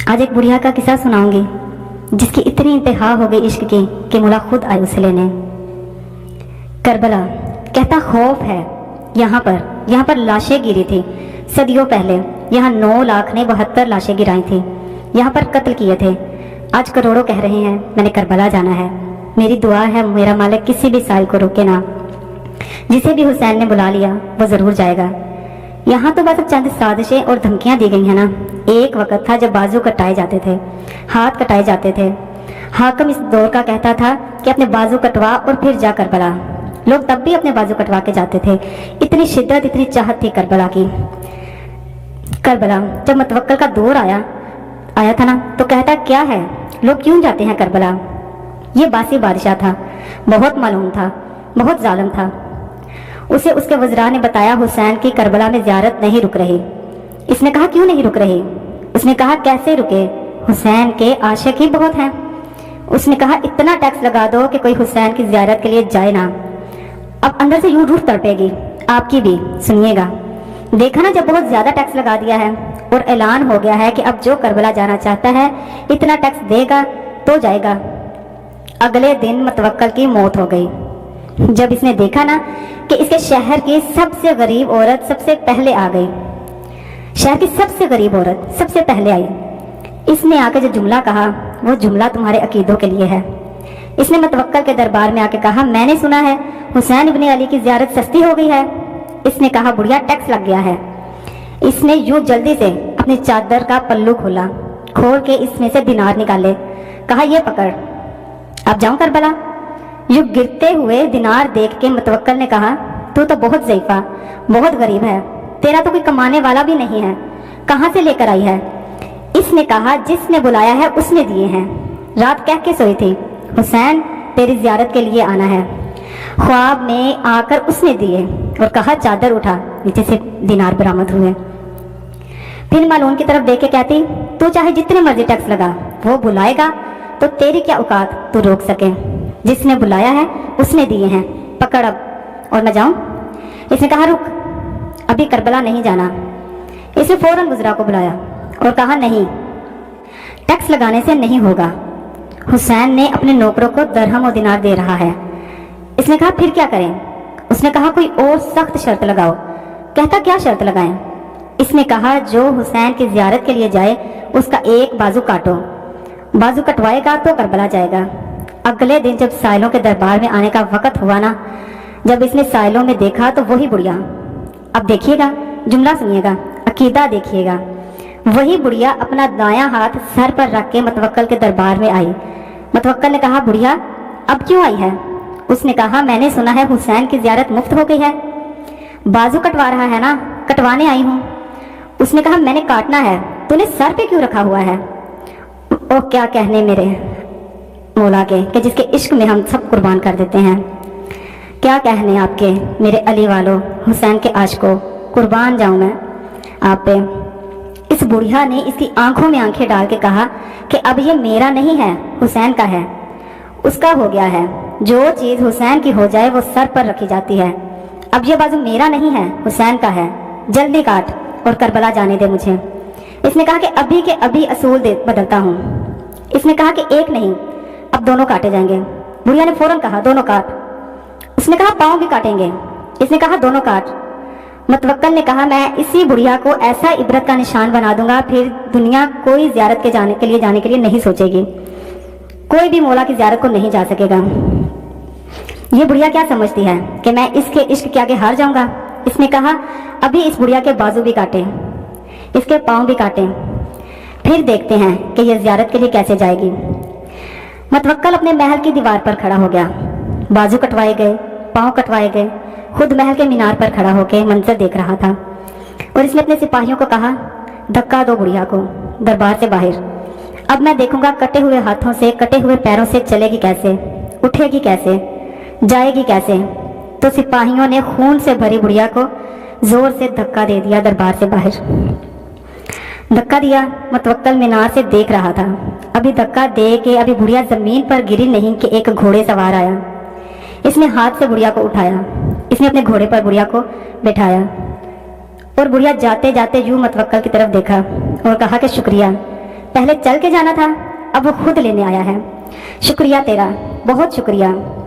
आज एक बुढ़िया का किस्सा सुनाऊंगी जिसकी इतनी इंतहा हो गई इश्क की कि मौला खुद आए उसे लेने। करबला कहता खौफ है। यहाँ पर लाशें गिरी थी सदियों पहले। यहाँ 9 लाख ने 72 लाशें गिराई थी। यहाँ पर कत्ल किए थे। आज करोड़ों कह रहे हैं मैंने करबला जाना है। मेरी दुआ है मेरा मालिक किसी भी साइल को रोके ना। जिसे भी हुसैन ने बुला लिया वो जरूर जाएगा। यहाँ तो बस चंद साजिशें और धमकियां दी गई हैं ना। एक वक्त था जब बाजू कटाए जाते थे, हाथ कटाए जाते थे। हाकिम इस दौर का कहता था कि अपने बाजू कटवा और फिर जा करबला। लोग तब भी अपने बाजू कटवा के जाते थे। इतनी शिद्दत, इतनी चाहत थी करबला की। करबला जब मुतवक्किल का दौर आया था ना तो कहता क्या है, लोग क्यों जाते हैं करबला। ये बासी बादशाह था, बहुत मालूम था, बहुत जालिम था। उसे उसके वज़रा ने बताया हुसैन की करबला में ज़ियारत नहीं रुक रही। इसने कहा क्यों नहीं रुक रही। उसने कहा कैसे रुके, हुसैन के आशिक ही बहुत हैं। उसने कहा इतना टैक्स लगा दो कि कोई हुसैन की ज़ियारत के लिए जाए ना। अब अंदर से यूं रूह तड़पेगी आपकी भी, सुनिएगा। देखा ना जब बहुत ज़्यादा टैक्स लगा दिया है और ऐलान हो गया है कि अब जो करबला जाना चाहता है इतना टैक्स देगा तो जाएगा। अगले दिन मुतवक्किल की मौत हो गई। जब इसने देखा ना कि इसके शहर की सबसे गरीब औरत सबसे पहले आ गई, शहर की सबसे गरीब औरत सबसे पहले आई, इसने आकर जो जुमला कहा वो जुमला तुम्हारे अकीदों के लिए है। इसने मुतवक्किल के दरबार में आके कहा मैंने सुना है हुसैन इब्ने अली की ज़ियारत सस्ती हो गई है। इसने कहा बुढ़िया टैक्स लग गया है। इसने यूं जल्दी से अपनी चादर का पल्लू खोला, खोल के इसमें से दिनार निकाले। कहा ये पकड़, अब जाऊं करबला। यूं गिरते हुए दिनार देख के मुतवक्किल ने कहा तू तो बहुत ज़ईफ़ा, बहुत गरीब है, तेरा तो कोई कमाने वाला भी नहीं है, कहाँ से लेकर आई है। इसने कहा जिसने बुलाया है उसने दिए हैं। रात कह के सोई थी हुसैन तेरी ज़ियारत के लिए आना है। ख्वाब में आकर उसने दिए और कहा चादर उठा, नीचे से दिनार बरामद हुए। फिर मालून की तरफ देख के कहती तू चाहे जितने मर्जी टैक्स लगा, वो बुलाएगा तो तेरी क्या औकात तू रोक सके। जिसने बुलाया है उसने दिए हैं, पकड़ अब और मैं जाऊं। इसने कहा रुक, अभी करबला नहीं जाना। इसने फौरन गुजरा को बुलाया और कहा नहीं, टैक्स लगाने से नहीं होगा। हुसैन ने अपने नौकरों को दरहम और दिनार दे रहा है। इसने कहा फिर क्या करें। उसने कहा कोई और सख्त शर्त लगाओ। कहता क्या शर्त लगाएं। इसने कहा जो हुसैन की ज़ियारत के लिए जाए उसका एक बाजू काटो, बाजू कटवाएगा तो करबला जाएगा। अगले दिन जब साइलों के दरबार में आने का वक्त हुआ ना, जब इसने साइलों में देखा तो वही बुढ़िया, अब देखिएगा जुमला सुनिएगा, अकीदा देखिएगा। वही बुढ़िया अपना दायां हाथ सर पर रख के मुतवक्किल के दरबार में आई। मुतवक्किल ने कहा बुढ़िया अब क्यों आई है। उसने कहा मैंने सुना है हुसैन की ज़ियारत मुफ्त हो गई है। बाजू कटवा रहा है ना, कटवाने आई हूँ। उसने कहा मैंने काटना है, तूने सर पे क्यों रखा हुआ है। ओ क्या कहने मेरे मौला के कि जिसके इश्क में हम सब कुर्बान कर देते हैं। क्या कहने आपके मेरे अली वालों, हुसैन के आशिकों, कुर्बान जाऊं मैं आप पे। इस बुढ़िया ने इसकी आंखों में आंखें डाल के कहा कि अब ये मेरा नहीं है, हुसैन का है, उसका हो गया है। जो चीज़ हुसैन की हो जाए वो सर पर रखी जाती है। अब ये बाजू मेरा नहीं है, हुसैन का है, जल्दी काट और करबला जाने दे मुझे। इसने कहा कि अभी के अभी असूल बदलता हूँ। इसने कहा कि एक नहीं, अब दोनों काटे जाएंगे। बुढ़िया ने फौरन कहा दोनों काट। उसने कहा पाँव भी काटेंगे। इसने कहा दोनों काट। मुतवक्किल ने कहा मैं इसी बुढ़िया को ऐसा इबरत का निशान बना दूंगा, फिर दुनिया कोई ज़ियारत के जाने के लिए नहीं सोचेगी, कोई भी मौला की ज़ियारत को नहीं जा सकेगा। ये बुढ़िया क्या समझती है कि मैं इसके इश्क के आगे हार जाऊंगा। इसने कहा अभी इस बुढ़िया के बाजू भी काटें, इसके पाँव भी काटें, फिर देखते हैं कि यह ज़ियारत के लिए कैसे जाएगी। मुतवक्किल अपने महल की दीवार पर खड़ा हो गया। बाजू कटवाए गए, पाँव कटवाए गए, खुद महल के मीनार पर खड़ा होकर मंजर देख रहा था। और इसने अपने सिपाहियों को कहा धक्का दो बुढ़िया को दरबार से बाहर। अब मैं देखूंगा कटे हुए हाथों से, कटे हुए पैरों से चलेगी कैसे, उठेगी कैसे, जाएगी कैसे। तो सिपाहियों ने खून से भरी बुढ़िया को जोर से धक्का दे दिया दरबार से बाहर। धक्का दिया। मुतवक्किल मीनार से देख रहा था। अभी धक्का दे के अभी बुढ़िया जमीन पर गिरी नहीं कि एक घोड़े सवार आया। इसने हाथ से बुढ़िया को उठाया, इसने अपने घोड़े पर बुढ़िया को बैठाया और बुढ़िया जाते जाते यूं मुतवक्किल की तरफ देखा और कहा कि शुक्रिया, पहले चल के जाना था, अब वो खुद लेने आया है। शुक्रिया तेरा, बहुत शुक्रिया।